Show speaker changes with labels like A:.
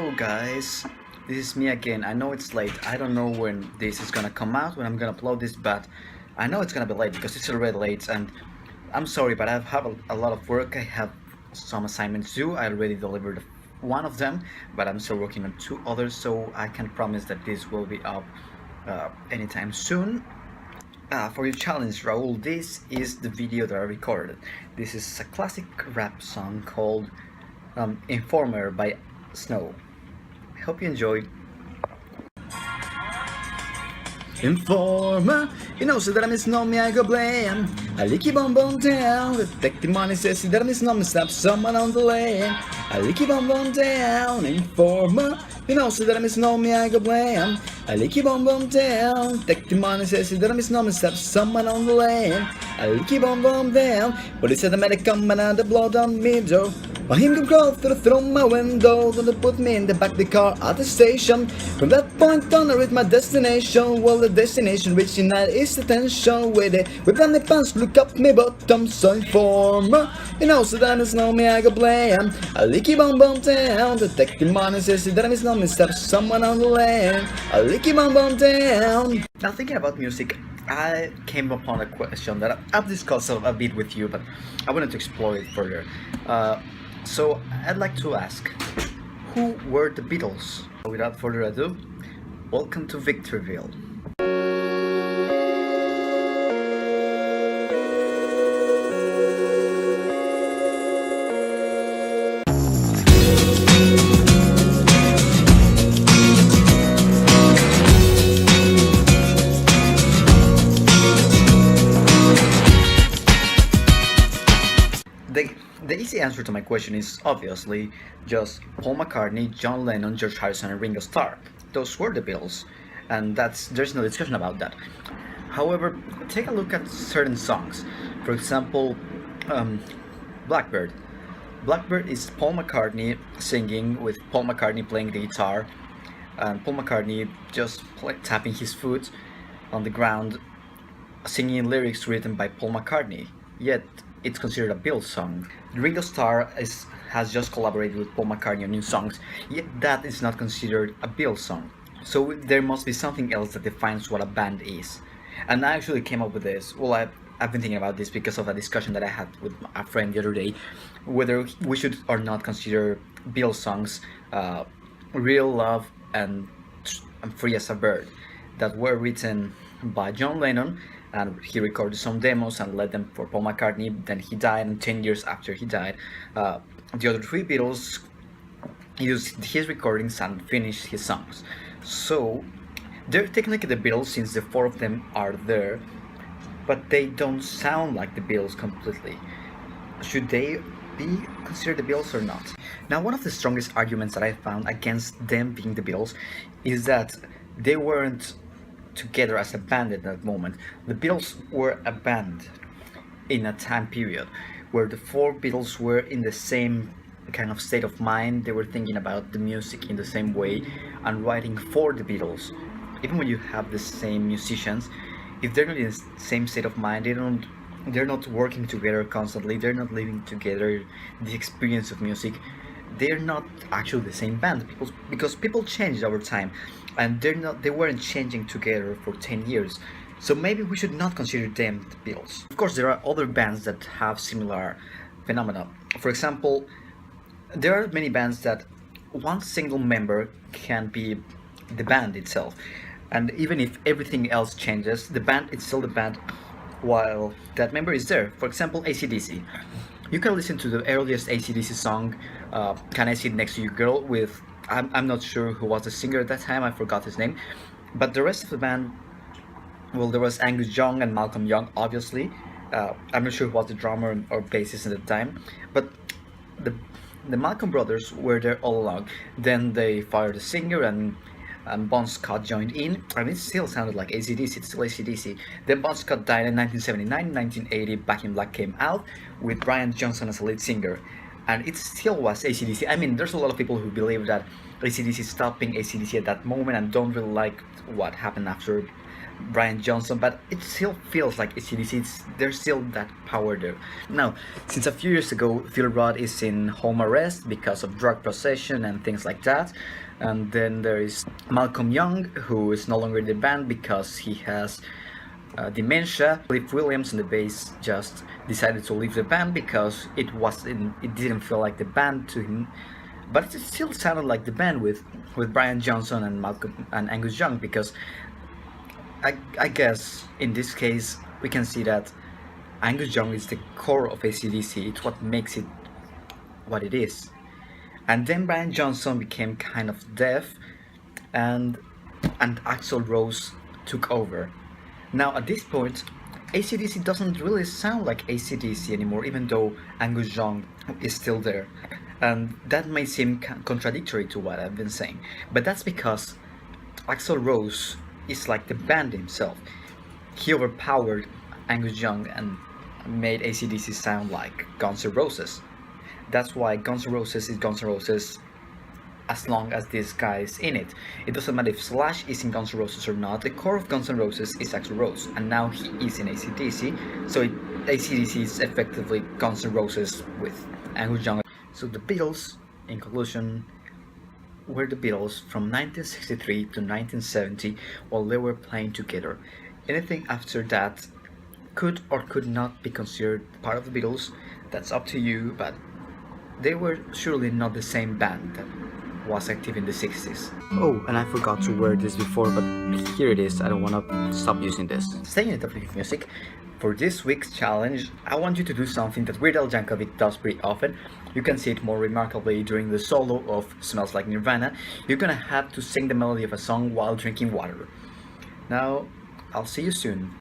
A: Hello guys, this is me again. I know it's late. I don't know when this is gonna come out, when I'm gonna upload this, but I know it's gonna be late because it's already late and I'm sorry, but I have a lot of work. I have some assignments due. I already delivered one of them, but I'm still working on two others, so I can promise that this will be up anytime soon. For your challenge, Raul, this is the video that I recorded. This is a classic rap song called Informer by Snow. I hope you enjoyed. Informer, you know, so that I'm no me, I go blame. I lick you bum down. Detective money says that I'm no me, stop someone on the lane. I lick you bum down. Informer, you know, so that I'm no me, I go blame. I lick you bum down. Detective money says that I'm no me, stop someone on the lane. I lick you bum down. But he said the medic come and the blood on me, Joe. Or him can crawl through my window, gonna put me in the back of the car at the station. From that point on I reach my destination. Well, the destination reaching that is the tension with it. With any pants look up me bottom, so Informer, you know, so that is no me I go blame. I licky bum down. Detective money says that is no me, stop someone on the lane. I licky bum down. Now thinking about music, I came upon a question that I've discussed a bit with you, but I wanted to explore it further. So I'd like to ask, who were the Beatles? Without further ado, welcome to Victorville. The easy answer to my question is obviously just Paul McCartney, John Lennon, George Harrison, and Ringo Starr. Those were the Beatles, and there's no discussion about that. However, take a look at certain songs. For example, Blackbird. Blackbird is Paul McCartney singing with Paul McCartney playing the guitar, and Paul McCartney just tapping his foot on the ground, singing lyrics written by Paul McCartney. Yet it's considered a Beatles song. Ringo Starr has just collaborated with Paul McCartney on new songs, yet that is not considered a Beatles song. So there must be something else that defines what a band is. And I actually came up with this. Well, I've been thinking about this because of a discussion that I had with a friend the other day, whether we should or not consider Beatles songs Real Love and Free as a Bird, that were written by John Lennon, and he recorded some demos and led them for Paul McCartney. Then he died, and 10 years after he died, the other three Beatles used his recordings and finished his songs. So they're technically the Beatles since the four of them are there, but they don't sound like the Beatles completely. Should they be considered the Beatles or not? Now, one of the strongest arguments that I found against them being the Beatles is that they weren't together as a band at that moment. The Beatles were a band in a time period where the four Beatles were in the same kind of state of mind. They were thinking about the music in the same way and writing for the Beatles. Even when you have the same musicians, if they're not in the same state of mind, they're not working together constantly, they're not living together the experience of music, they're not actually the same band, because people changed over time, and they weren't changing together for 10 years. So maybe we should not consider them the Beatles. Of course, there are other bands that have similar phenomena. For example, there are many bands that one single member can be the band itself, and even if everything else changes, the band is still the band while that member is there. For example, AC/DC. You can listen to the earliest AC/DC song, Can I Sit Next to You Girl, with, I'm not sure who was the singer at that time, I forgot his name, but the rest of the band, well, there was Angus Young and Malcolm Young, obviously. I'm not sure who was the drummer or bassist at the time, but the Malcolm brothers were there all along. Then they fired the singer, and Bon Scott joined in, and it still sounded like AC/DC, it's still AC/DC. Then Bon Scott died in 1979. In 1980, Back in Black came out with Brian Johnson as a lead singer. and it still was AC/DC. I mean, there's a lot of people who believe that AC/DC stopped being AC/DC at that moment and don't really like what happened after Brian Johnson, but it still feels like AC/DC. There's still that power there. Now, since a few years ago, Phil Rudd is in home arrest because of drug possession and things like that. And then there is Malcolm Young, who is no longer in the band because he has dementia. Cliff Williams on the bass just decided to leave the band because it didn't feel like the band to him, but it still sounded like the band with Brian Johnson and Malcolm and Angus Young, because I guess in this case we can see that Angus Young is the core of AC/DC. It's what makes it what it is. And then Brian Johnson became kind of deaf, and Axl Rose took over. Now at this point, AC/DC doesn't really sound like AC/DC anymore, even though Angus Young is still there. And that may seem contradictory to what I've been saying, but that's because Axl Rose is like the band himself. He overpowered Angus Young and made AC/DC sound like Guns N' Roses. That's why Guns N' Roses is Guns N' Roses as long as this guy is in it. It doesn't matter if Slash is in Guns N' Roses or not. The core of Guns N' Roses is Axl Rose, and now he is in AC/DC. So AC/DC is effectively Guns N' Roses with Angus Young. So the Beatles, in conclusion, were the Beatles from 1963 to 1970 while they were playing together. Anything after that could or could not be considered part of the Beatles. That's up to you, but they were surely not the same band that was active in the 60s. Oh, and I forgot to wear this before, but here it is. I don't want to stop using this. Staying in the topic of music, for this week's challenge, I want you to do something that Weird Al Yankovic does pretty often. You can see it more remarkably during the solo of Smells Like Nirvana. You're gonna have to sing the melody of a song while drinking water. Now, I'll see you soon.